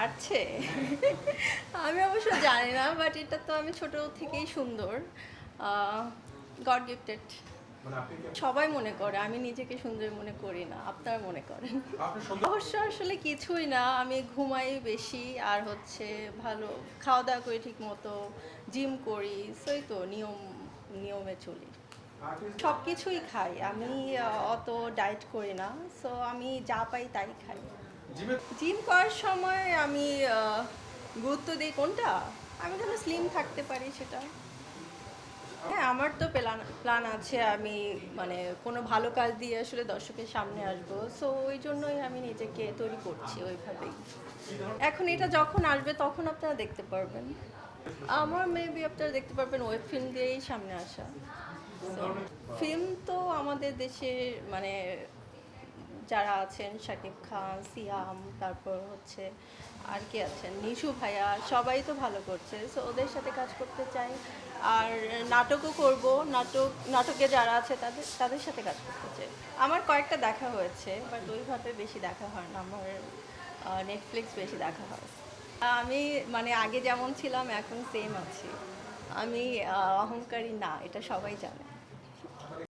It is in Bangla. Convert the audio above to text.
বাড়ছে আমি অবশ্য জানি না, বাট এটা তো আমি ছোট থেকেই সুন্দর, গড গিফটেড। সবাই মনে করে, আমি নিজেকে সুন্দর মনে করি না। আপনারা মনে করেন? অবশ্য আসলে কিছুই না, আমি ঘুমাই বেশি আর হচ্ছে ভালো খাওয়া দাওয়া করি ঠিক মতো, জিম করি, সেই তো নিয়মে চলি। সব কিছুই খাই আমি, অত ডায়েট করি না, সো আমি যা পাই তাই খাই। জিম করার সময় আমি গুরুত্ব দিই কোনটা, আমি যেন স্লিম থাকতে পারি সেটা। হ্যাঁ, আমার তো প্ল্যান আছে, আমি মানে কোনো ভালো কাজ দিয়ে আসলে দর্শকের সামনে আসবো, সো ওই জন্যই আমি নিজেকে তৈরি করছি ওইভাবেই। এখন এটা যখন আসবে তখন আপনারা দেখতে পারবেন। আমার মেবি আপনারা দেখতে পারবেন ওয়েব ফিল্ম দিয়েই সামনে আসা। ফিল্ম তো আমাদের দেশে মানে যারা আছেন শাকিব খান, সিয়াম, তারপর হচ্ছে আর কে আছেন, নিশু ভাইয়া, সবাই তো ভালো করছে, সো ওদের সাথে কাজ করতে চাই। আর নাটকও করব, নাটকে যারা আছে তাদের তাদের সাথে কাজ করতে চাই। আমার কয়েকটা দেখা হয়েছে, বাট ওইভাবে বেশি দেখা হয় না আমার, নেটফ্লিক্স বেশি দেখা হয়। আমি মানে আগে যেমন ছিলাম এখন সেম আছি। আমি অহংকারী না, এটা সবাই জানে।